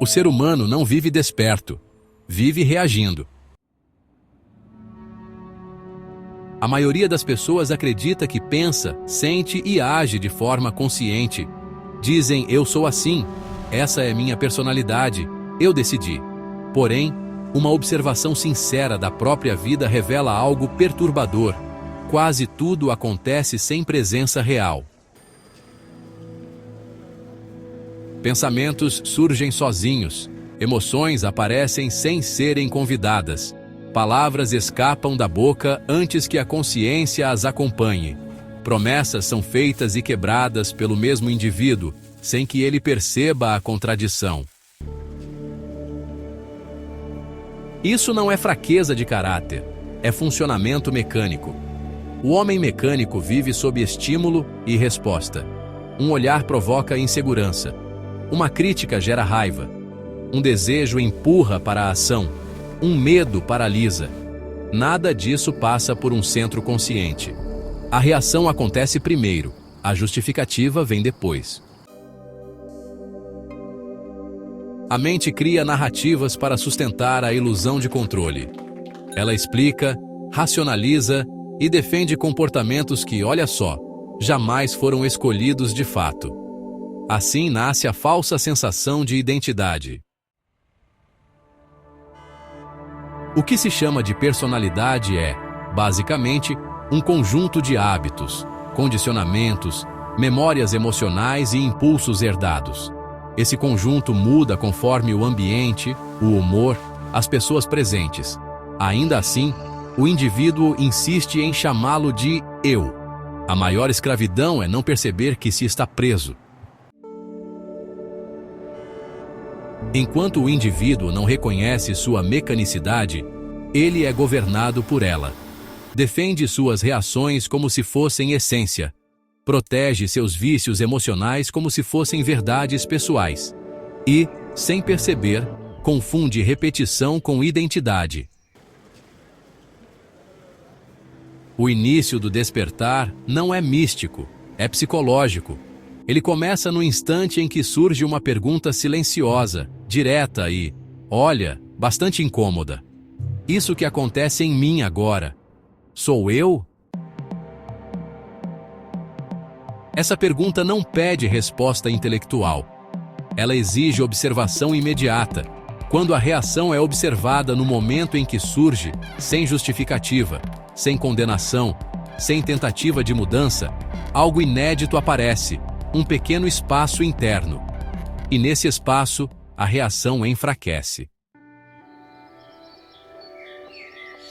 O ser humano não vive desperto, vive reagindo. A maioria das pessoas acredita que pensa, sente e age de forma consciente. Dizem, eu sou assim, essa é minha personalidade, eu decidi. Porém, uma observação sincera da própria vida revela algo perturbador. Quase tudo acontece sem presença real. Pensamentos surgem sozinhos, emoções aparecem sem serem convidadas, palavras escapam da boca antes que a consciência as acompanhe. Promessas são feitas e quebradas pelo mesmo indivíduo, sem que ele perceba a contradição. Isso não é fraqueza de caráter, é funcionamento mecânico. O homem mecânico vive sob estímulo e resposta. Um olhar provoca insegurança. Uma crítica gera raiva. Um desejo empurra para a ação. Um medo paralisa. Nada disso passa por um centro consciente. A reação acontece primeiro, a justificativa vem depois. A mente cria narrativas para sustentar a ilusão de controle. Ela explica, racionaliza e defende comportamentos que, olha só, jamais foram escolhidos de fato. Assim nasce a falsa sensação de identidade. O que se chama de personalidade é, basicamente, um conjunto de hábitos, condicionamentos, memórias emocionais e impulsos herdados. Esse conjunto muda conforme o ambiente, o humor, as pessoas presentes. Ainda assim, o indivíduo insiste em chamá-lo de eu. A maior escravidão é não perceber que se está preso. Enquanto o indivíduo não reconhece sua mecanicidade, ele é governado por ela. Defende suas reações como se fossem essência. Protege seus vícios emocionais como se fossem verdades pessoais. E, sem perceber, confunde repetição com identidade. O início do despertar não é místico, é psicológico. Ele começa no instante em que surge uma pergunta silenciosa, direta e, olha, bastante incômoda. Isso que acontece em mim agora, sou eu? Essa pergunta não pede resposta intelectual. Ela exige observação imediata. Quando a reação é observada no momento em que surge, sem justificativa, sem condenação, sem tentativa de mudança, algo inédito aparece. Um pequeno espaço interno. E nesse espaço, a reação enfraquece.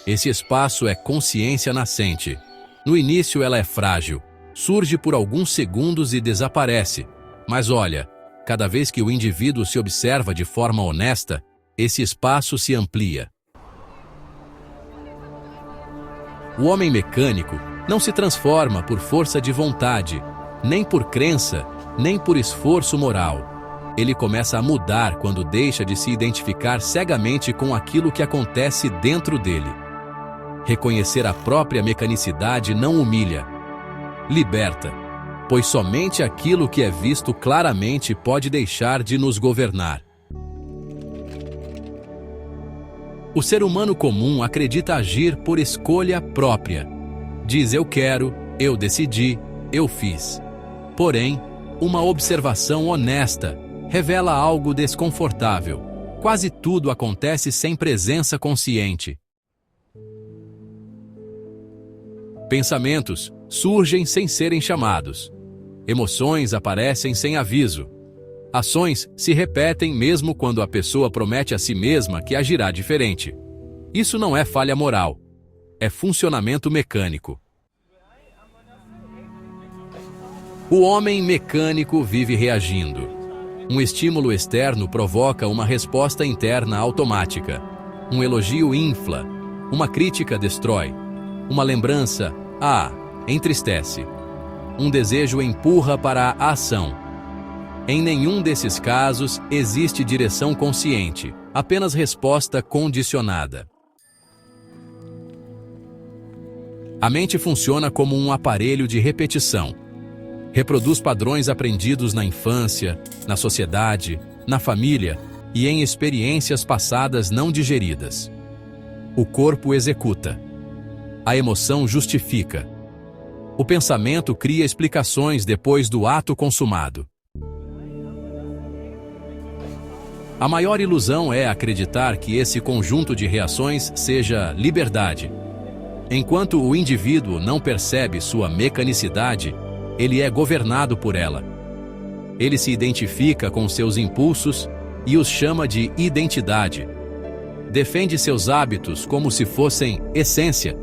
Esse espaço é consciência nascente. No início ela é frágil, surge por alguns segundos e desaparece. Mas olha, cada vez que o indivíduo se observa de forma honesta, esse espaço se amplia. O homem mecânico não se transforma por força de vontade, nem por crença, nem por esforço moral. Ele começa a mudar quando deixa de se identificar cegamente com aquilo que acontece dentro dele. Reconhecer a própria mecanicidade não humilha, liberta, pois somente aquilo que é visto claramente pode deixar de nos governar. O ser humano comum acredita agir por escolha própria. Diz eu quero, eu decidi, eu fiz. Porém, uma observação honesta revela algo desconfortável. Quase tudo acontece sem presença consciente. Pensamentos surgem sem serem chamados. Emoções aparecem sem aviso. Ações se repetem mesmo quando a pessoa promete a si mesma que agirá diferente. Isso não é falha moral. É funcionamento mecânico. O homem mecânico vive reagindo. Um estímulo externo provoca uma resposta interna automática. Um elogio infla. Uma crítica destrói. Uma lembrança, entristece. Um desejo empurra para a ação. Em nenhum desses casos existe direção consciente, apenas resposta condicionada. A mente funciona como um aparelho de repetição. reproduz padrões aprendidos na infância, na sociedade, na família e em experiências passadas não digeridas. O corpo executa. A emoção justifica. O pensamento cria explicações depois do ato consumado. A maior ilusão é acreditar que esse conjunto de reações seja liberdade. Enquanto o indivíduo não percebe sua mecanicidade, ele é governado por ela. Ele se identifica com seus impulsos e os chama de identidade. Defende seus hábitos como se fossem essência.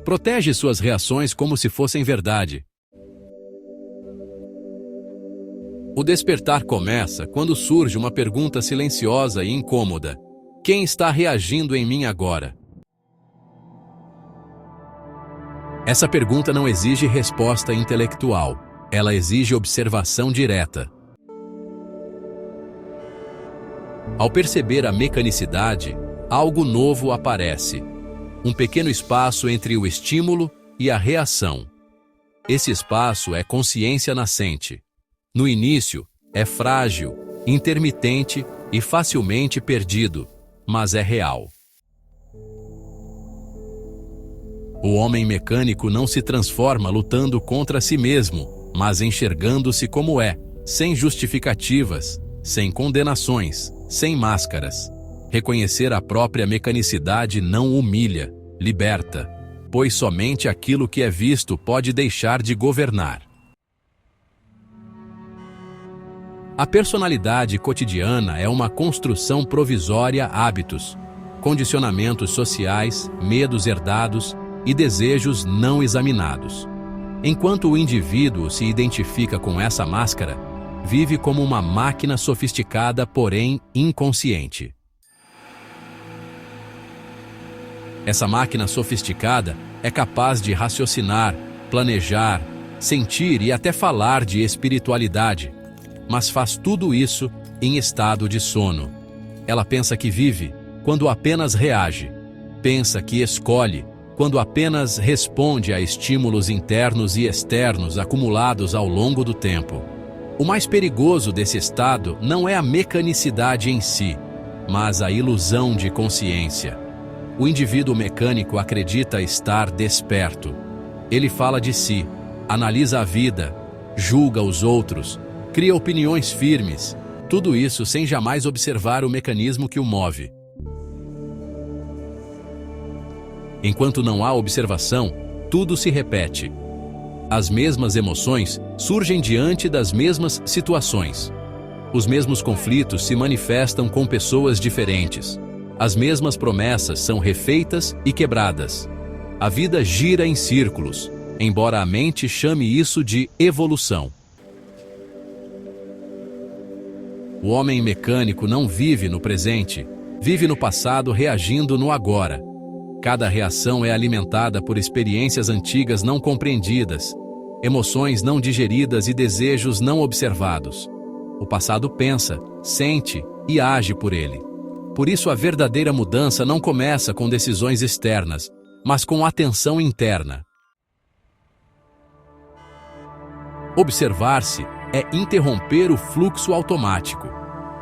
Protege suas reações como se fossem verdade. O despertar começa quando surge uma pergunta silenciosa e incômoda: quem está reagindo em mim agora? Essa pergunta não exige resposta intelectual, ela exige observação direta. Ao perceber a mecanicidade, algo novo aparece. Um pequeno espaço entre o estímulo e a reação. Esse espaço é consciência nascente. No início, é frágil, intermitente e facilmente perdido, mas é real. O homem mecânico não se transforma lutando contra si mesmo, mas enxergando-se como é, sem justificativas, sem condenações, sem máscaras. Reconhecer a própria mecanicidade não humilha, liberta, pois somente aquilo que é visto pode deixar de governar. A personalidade cotidiana é uma construção provisória, hábitos, condicionamentos sociais, medos herdados e desejos não examinados. Enquanto o indivíduo se identifica com essa máscara, vive como uma máquina sofisticada, porém inconsciente. Essa máquina sofisticada é capaz de raciocinar, planejar, sentir e até falar de espiritualidade, mas faz tudo isso em estado de sono. Ela pensa que vive, quando apenas reage. Pensa que escolhe, quando apenas responde a estímulos internos e externos acumulados ao longo do tempo. O mais perigoso desse estado não é a mecanicidade em si, mas a ilusão de consciência. O indivíduo mecânico acredita estar desperto. Ele fala de si, analisa a vida, julga os outros, cria opiniões firmes, tudo isso sem jamais observar o mecanismo que o move. Enquanto não há observação, tudo se repete. As mesmas emoções surgem diante das mesmas situações. Os mesmos conflitos se manifestam com pessoas diferentes. As mesmas promessas são refeitas e quebradas. A vida gira em círculos, embora a mente chame isso de evolução. O homem mecânico não vive no presente, vive no passado reagindo no agora. Cada reação é alimentada por experiências antigas não compreendidas, emoções não digeridas e desejos não observados. O passado pensa, sente e age por ele. Por isso a verdadeira mudança não começa com decisões externas, mas com atenção interna. Observar-se é interromper o fluxo automático.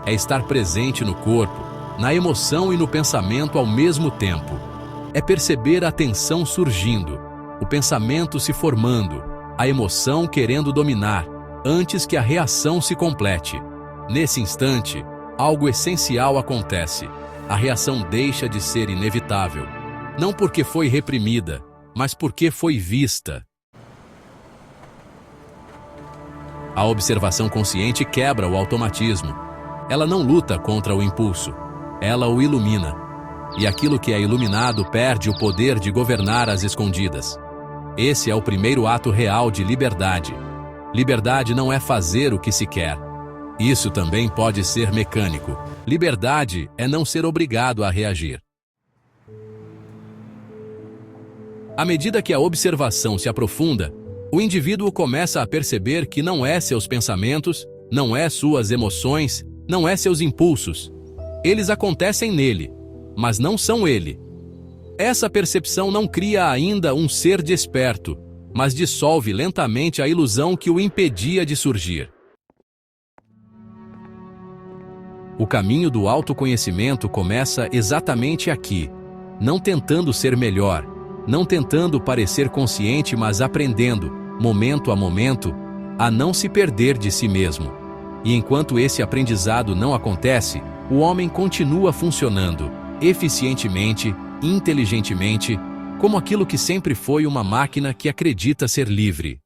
É estar presente no corpo, na emoção e no pensamento ao mesmo tempo. É perceber a tensão surgindo, o pensamento se formando, a emoção querendo dominar, antes que a reação se complete. Nesse instante, algo essencial acontece. A reação deixa de ser inevitável. Não porque foi reprimida, mas porque foi vista. A observação consciente quebra o automatismo. Ela não luta contra o impulso, ela o ilumina. E aquilo que é iluminado perde o poder de governar as escondidas. Esse é o primeiro ato real de liberdade. Liberdade não é fazer o que se quer. Isso também pode ser mecânico. Liberdade é não ser obrigado a reagir. À medida que a observação se aprofunda, o indivíduo começa a perceber que não é seus pensamentos, não é suas emoções, não é seus impulsos. Eles acontecem nele, mas não são ele. Essa percepção não cria ainda um ser desperto, mas dissolve lentamente a ilusão que o impedia de surgir. O caminho do autoconhecimento começa exatamente aqui, não tentando ser melhor, não tentando parecer consciente, mas aprendendo, momento a momento, a não se perder de si mesmo. E enquanto esse aprendizado não acontece, o homem continua funcionando, eficientemente, inteligentemente, como aquilo que sempre foi, uma máquina que acredita ser livre.